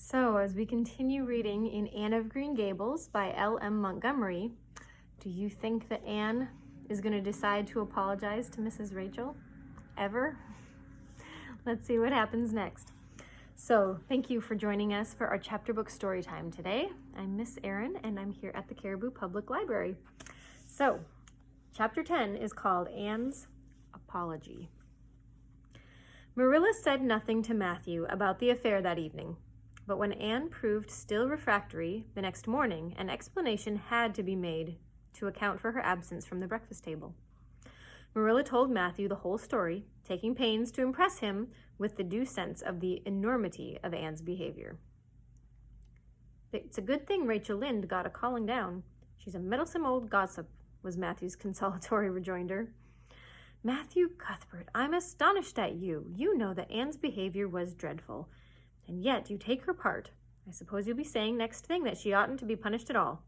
So, as we continue reading in Anne of Green Gables by L.M. Montgomery, do you think that Anne is going to decide to apologize to Mrs. Rachel? Ever? Let's see what happens next. So, thank you for joining us for our chapter book story time today. I'm Miss Erin, and I'm here at the Caribou Public Library. So, chapter 10 is called Anne's Apology. Marilla said nothing to Matthew about the affair that evening. But when Anne proved still refractory the next morning, an explanation had to be made to account for her absence from the breakfast table. Marilla told Matthew the whole story, taking pains to impress him with the due sense of the enormity of Anne's behavior. "It's a good thing Rachel Lynde got a calling down. She's a meddlesome old gossip," was Matthew's consolatory rejoinder. "Matthew Cuthbert, I'm astonished at you. You know that Anne's behavior was dreadful. And yet you take her part. I suppose you'll be saying next thing that she oughtn't to be punished at all."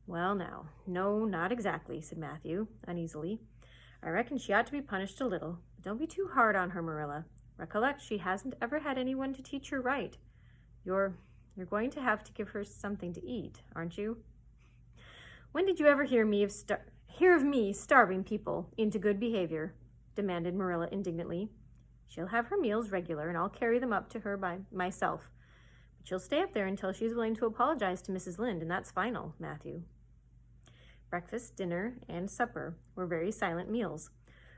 "Well, now, no, not exactly," said Matthew, uneasily. "I reckon she ought to be punished a little. But don't be too hard on her, Marilla. Recollect, she hasn't ever had anyone to teach her right. You're going to have to give her something to eat, aren't you?" "When did you ever hear of me starving people into good behavior?" demanded Marilla indignantly. "She'll have her meals regular, and I'll carry them up to her by myself. But she'll stay up there until she's willing to apologize to Mrs. Lynde, and that's final, Matthew." Breakfast, dinner, and supper were very silent meals,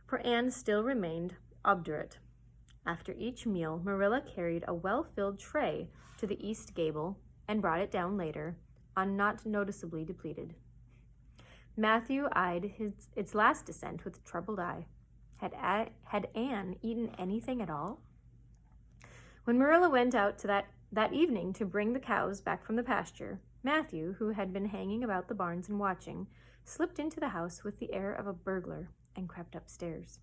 for Anne still remained obdurate. After each meal, Marilla carried a well-filled tray to the east gable and brought it down later, not noticeably depleted. Matthew eyed its last descent with a troubled eye. Had Anne eaten anything at all? When Marilla went out to that evening to bring the cows back from the pasture, Matthew, who had been hanging about the barns and watching, slipped into the house with the air of a burglar and crept upstairs.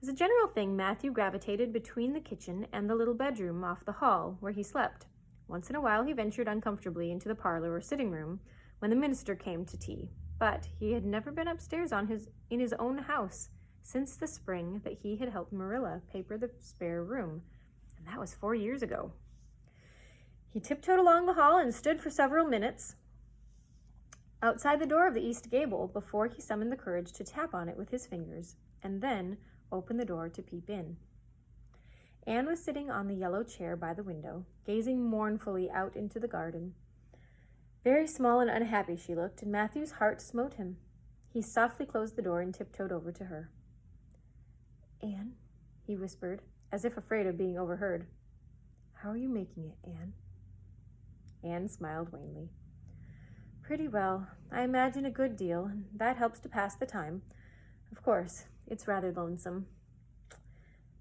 As a general thing, Matthew gravitated between the kitchen and the little bedroom off the hall where he slept. Once in a while he ventured uncomfortably into the parlor or sitting room when the minister came to tea, but he had never been upstairs in his own house since the spring that he had helped Marilla paper the spare room, and that was 4 years ago. He tiptoed along the hall and stood for several minutes outside the door of the east gable before he summoned the courage to tap on it with his fingers, and then opened the door to peep in. Anne was sitting on the yellow chair by the window, gazing mournfully out into the garden. Very small and unhappy she looked, and Matthew's heart smote him. He softly closed the door and tiptoed over to her. "Anne," he whispered, as if afraid of being overheard. "How are you making it, Anne?" Anne smiled wanly. "Pretty well. I imagine a good deal, and that helps to pass the time. Of course, it's rather lonesome.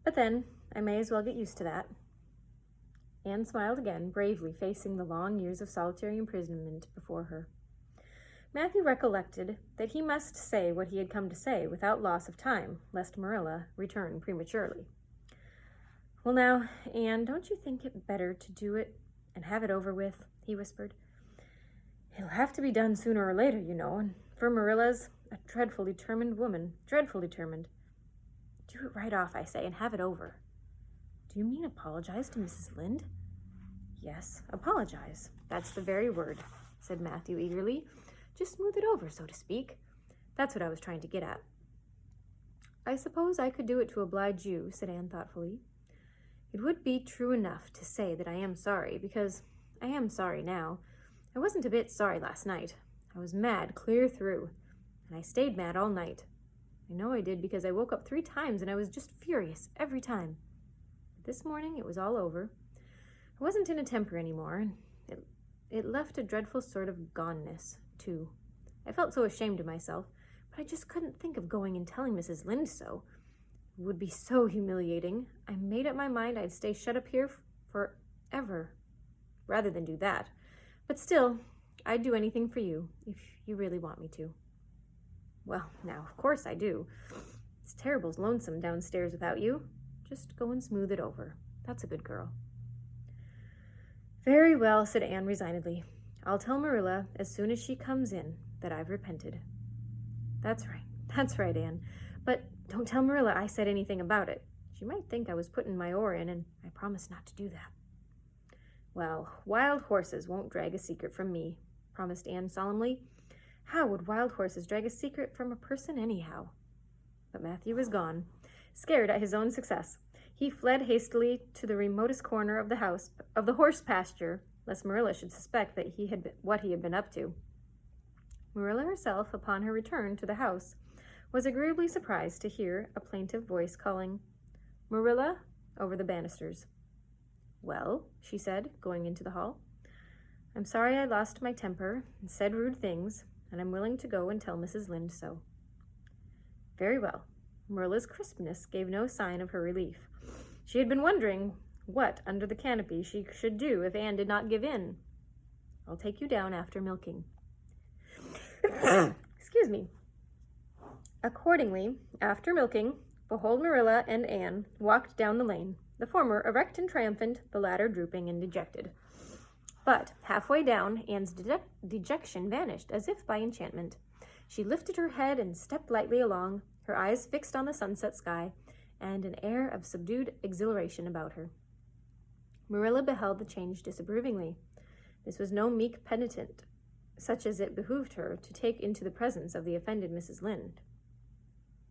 But then, I may as well get used to that." Anne smiled again, bravely facing the long years of solitary imprisonment before her. Matthew recollected that he must say what he had come to say without loss of time, lest Marilla return prematurely. "Well now, Anne, don't you think it better to do it and have it over with?" he whispered. "It'll have to be done sooner or later, you know, and for Marilla's a dreadfully determined woman, dreadfully determined. Do it right off, I say, and have it over." "Do you mean apologize to Mrs. Lynde?" "Yes, apologize. That's the very word," said Matthew eagerly. "Just smooth it over, so to speak. That's what I was trying to get at." "I suppose I could do it to oblige you," said Anne thoughtfully. "It would be true enough to say that I am sorry, because I am sorry now. I wasn't a bit sorry last night. I was mad clear through, and I stayed mad all night. I know I did because I woke up 3 times and I was just furious every time. But this morning it was all over. I wasn't in a temper anymore, and it left a dreadful sort of goneness, too. I felt so ashamed of myself, but I just couldn't think of going and telling Mrs. Lynde so. It would be so humiliating. I made up my mind I'd stay shut up here forever, rather than do that. But still, I'd do anything for you, if you really want me to." "Well, now, of course I do. It's terrible lonesome downstairs without you. Just go and smooth it over. That's a good girl." "Very well," said Anne resignedly. "I'll tell Marilla as soon as she comes in that I've repented." That's right, Anne. But don't tell Marilla I said anything about it. She might think I was putting my oar in, and I promised not to do that." Well, wild horses won't drag a secret from me, promised Anne solemnly. How would wild horses drag a secret from a person anyhow? But Matthew was gone, scared at his own success. He fled hastily to the remotest corner of the horse pasture, lest Marilla should suspect that what he had been up to. Marilla herself, upon her return to the house, was agreeably surprised to hear a plaintive voice calling, "Marilla," over the banisters. "Well," she said, going into the hall. "I'm sorry I lost my temper and said rude things, and I'm willing to go and tell Mrs. Lynde so." Very well. Marilla's crispness gave no sign of her relief. She had been wondering what under the canopy she should do if Anne did not give in. "I'll take you down after milking." Excuse me. Accordingly, after milking, behold Marilla and Anne walked down the lane, the former erect and triumphant, the latter drooping and dejected. But halfway down, Anne's dejection vanished as if by enchantment. She lifted her head and stepped lightly along, her eyes fixed on the sunset sky, and an air of subdued exhilaration about her. Marilla beheld the change disapprovingly. This was no meek penitent, such as it behooved her to take into the presence of the offended Mrs. Lynde.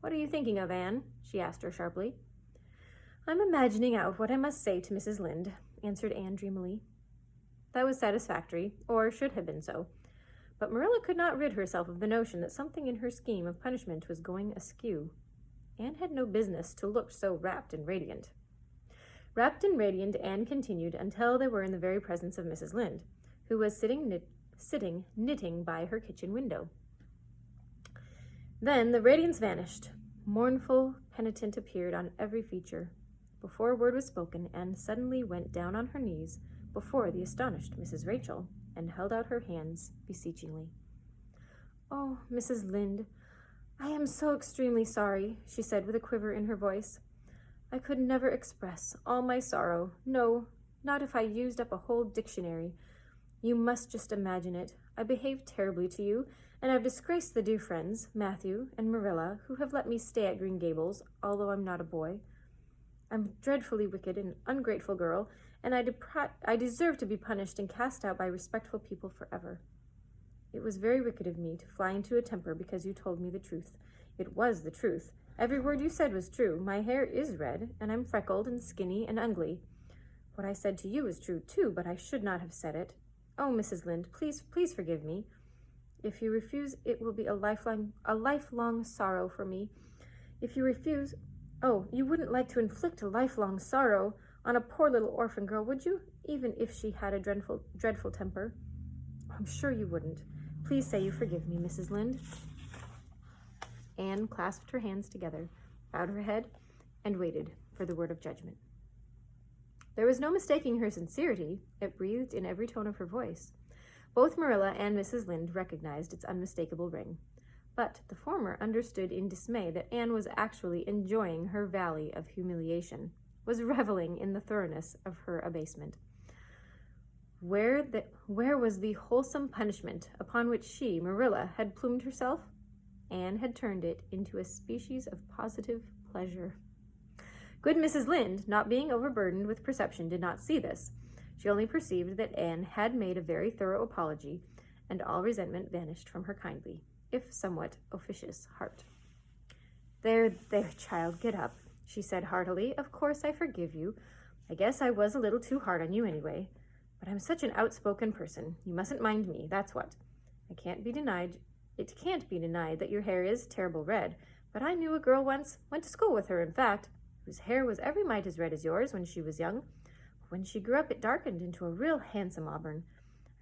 "What are you thinking of, Anne?" she asked her sharply. "I'm imagining out what I must say to Mrs. Lynde," answered Anne dreamily. That was satisfactory, or should have been so. But Marilla could not rid herself of the notion that something in her scheme of punishment was going askew. Anne had no business to look so rapt and radiant. Rapt and radiant Anne continued until they were in the very presence of Mrs. Lynde, who was sitting knitting by her kitchen window. Then the radiance vanished. Mournful penitent appeared on every feature. Before a word was spoken, Anne suddenly went down on her knees before the astonished Mrs. Rachel and held out her hands beseechingly. "Oh, Mrs. Lynde, I am so extremely sorry," she said with a quiver in her voice. "I could never express all my sorrow. No, not if I used up a whole dictionary. You must just imagine it. I behaved terribly to you, and I've disgraced the dear friends, Matthew and Marilla, who have let me stay at Green Gables, although I'm not a boy. I'm a dreadfully wicked and ungrateful girl, and I deserve to be punished and cast out by respectful people forever. It was very wicked of me to fly into a temper because you told me the truth. It was the truth. Every word you said was true. My hair is red, and I'm freckled and skinny and ugly. What I said to you is true, too, but I should not have said it. Oh, Mrs. Lynde, please forgive me. If you refuse, it will be a lifelong sorrow for me. If you refuse, you wouldn't like to inflict a lifelong sorrow on a poor little orphan girl, would you? Even if she had a dreadful temper. I'm sure you wouldn't. Please say you forgive me, Mrs. Lynde." Anne clasped her hands together, bowed her head, and waited for the word of judgment. There was no mistaking her sincerity. It breathed in every tone of her voice. Both Marilla and Mrs. Lynde recognized its unmistakable ring, but the former understood in dismay that Anne was actually enjoying her valley of humiliation, was reveling in the thoroughness of her abasement. Where was the wholesome punishment upon which she, Marilla, had plumed herself? Anne had turned it into a species of positive pleasure. Good Mrs. Lynde, not being overburdened with perception, did not see this. She only perceived that Anne had made a very thorough apology, and all resentment vanished from her kindly, if somewhat officious, heart. There, child, get up," she said heartily. "Of course I forgive you. I guess I was a little too hard on you anyway. But I'm such an outspoken person. You mustn't mind me, that's what. It can't be denied that your hair is terrible red, but I knew a girl once, went to school with her, in fact, whose hair was every mite as red as yours when she was young. When she grew up, it darkened into a real handsome auburn.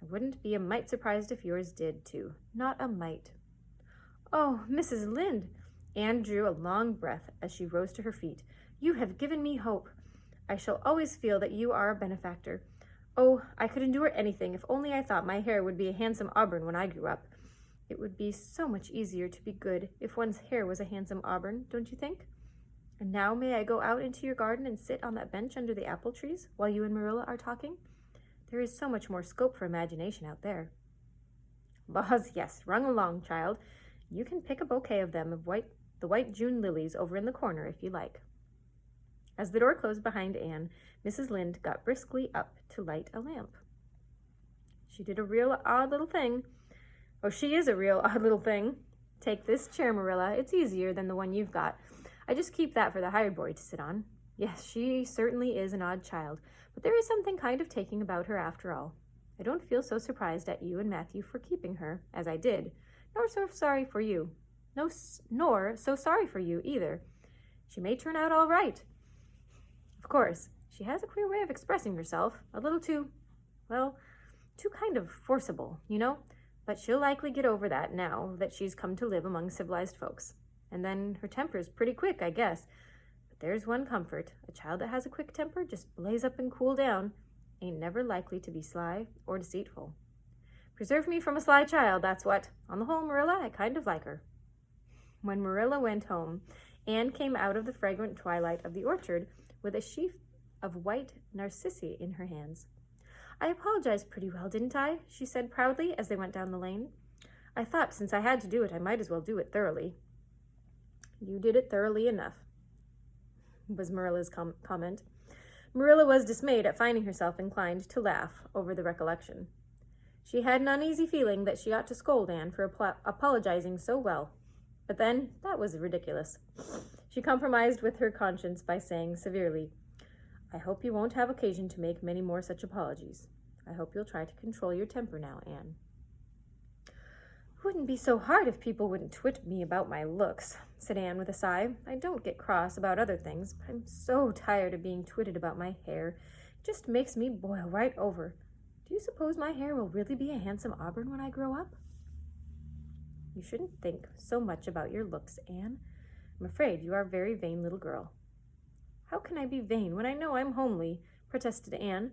I wouldn't be a mite surprised if yours did, too. Not a mite." "Oh, Mrs. Lynde!" Anne drew a long breath as she rose to her feet. "You have given me hope. I shall always feel that you are a benefactor. Oh, I could endure anything if only I thought my hair would be a handsome auburn when I grew up. It would be so much easier to be good if one's hair was a handsome auburn, don't you think? And now may I go out into your garden and sit on that bench under the apple trees while you and Marilla are talking? There is so much more scope for imagination out there." "Laws, yes, run along, child. You can pick a bouquet of them, the white June lilies over in the corner if you like." As the door closed behind Anne, Mrs. Lynde got briskly up to light a lamp. She did a real odd little thing. Oh, she is a real odd little thing. Take this chair, Marilla. It's easier than the one you've got. I just keep that for the hired boy to sit on. Yes, she certainly is an odd child, but there is something kind of taking about her after all. I don't feel so surprised at you and Matthew for keeping her, as I did, nor so sorry for you. Nor so sorry for you either. She may turn out all right. Of course, she has a queer way of expressing herself, a little too kind of forcible, you know? But she'll likely get over that now that she's come to live among civilized folks. And then her temper's pretty quick, I guess. But there's one comfort. A child that has a quick temper, just blaze up and cool down, ain't never likely to be sly or deceitful. Preserve me from a sly child, that's what. On the whole, Marilla, I kind of like her. When Marilla went home, Anne came out of the fragrant twilight of the orchard with a sheaf of white narcissi in her hands. I apologized pretty well, didn't I? She said proudly as they went down the lane. I thought since I had to do it, I might as well do it thoroughly. You did it thoroughly enough, was Marilla's comment. Marilla was dismayed at finding herself inclined to laugh over the recollection. She had an uneasy feeling that she ought to scold Anne for apologizing so well. But then, that was ridiculous. She compromised with her conscience by saying severely, I hope you won't have occasion to make many more such apologies. I hope you'll try to control your temper now, Anne. It wouldn't be so hard if people wouldn't twit me about my looks, said Anne with a sigh. I don't get cross about other things, but I'm so tired of being twitted about my hair. It just makes me boil right over. Do you suppose my hair will really be a handsome auburn when I grow up? You shouldn't think so much about your looks, Anne. I'm afraid you are a very vain little girl. How can I be vain when I know I'm homely? Protested Anne.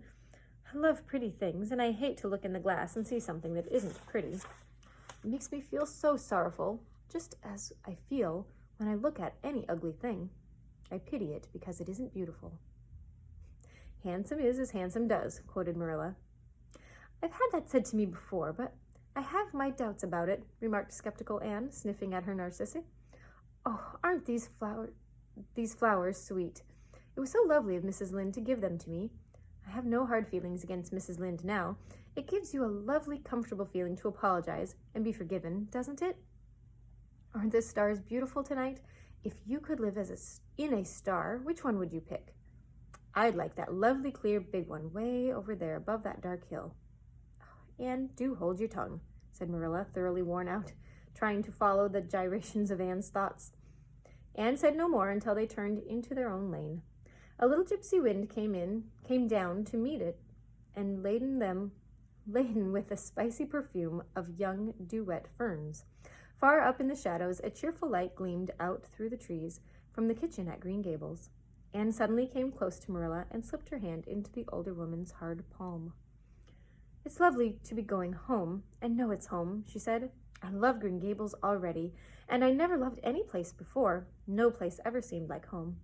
I love pretty things, and I hate to look in the glass and see something that isn't pretty. It makes me feel so sorrowful, just as I feel when I look at any ugly thing. I pity it because it isn't beautiful. Handsome is as handsome does, quoted Marilla. I've had that said to me before, but I have my doubts about it, remarked skeptical Anne, sniffing at her narcissi. Oh, aren't these flowers sweet? It was so lovely of Mrs. Lynde to give them to me. I have no hard feelings against Mrs. Lynde now. It gives you a lovely, comfortable feeling to apologize and be forgiven, doesn't it? Aren't the stars beautiful tonight? If you could live in a star, which one would you pick? I'd like that lovely, clear, big one way over there above that dark hill. Anne, do hold your tongue, said Marilla, thoroughly worn out, trying to follow the gyrations of Anne's thoughts. Anne said no more until they turned into their own lane. A little gypsy wind came down to meet it, and laden with the spicy perfume of young dew-wet ferns. Far up in the shadows, a cheerful light gleamed out through the trees from the kitchen at Green Gables. Anne suddenly came close to Marilla and slipped her hand into the older woman's hard palm. It's lovely to be going home, and know it's home, she said. I love Green Gables already, and I never loved any place before. No place ever seemed like home.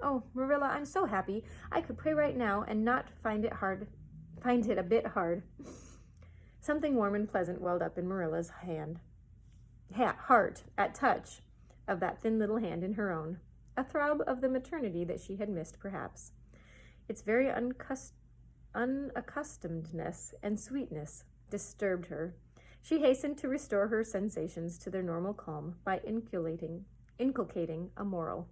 Oh, Marilla, I'm so happy. I could pray right now and not find it a bit hard. Something warm and pleasant welled up in Marilla's heart at touch of that thin little hand in her own, a throb of the maternity that she had missed, perhaps. Its very unaccustomedness and sweetness disturbed her. She hastened to restore her sensations to their normal calm by inculcating a moral.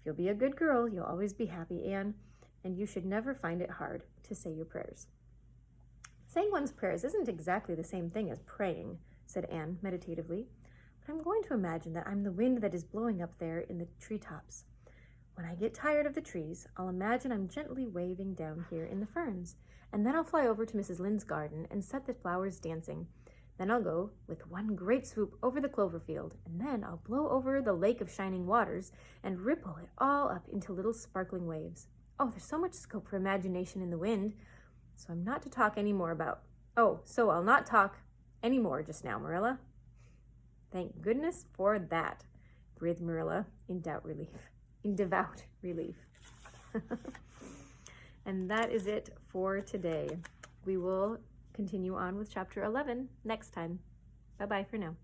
If you'll be a good girl, you'll always be happy, Anne, and you should never find it hard to say your prayers. Saying one's prayers isn't exactly the same thing as praying, said Anne meditatively, but I'm going to imagine that I'm the wind that is blowing up there in the treetops. When I get tired of the trees, I'll imagine I'm gently waving down here in the ferns, and then I'll fly over to Mrs. Lynde's garden and set the flowers dancing. Then I'll go with one great swoop over the clover field, and then I'll blow over the lake of shining waters and ripple it all up into little sparkling waves. Oh, there's so much scope for imagination in the wind. So I'll not talk any more just now, Marilla. Thank goodness for that, breathed Marilla in devout relief. And that is it for today. We will continue on with chapter 11 next time. Bye-bye for now.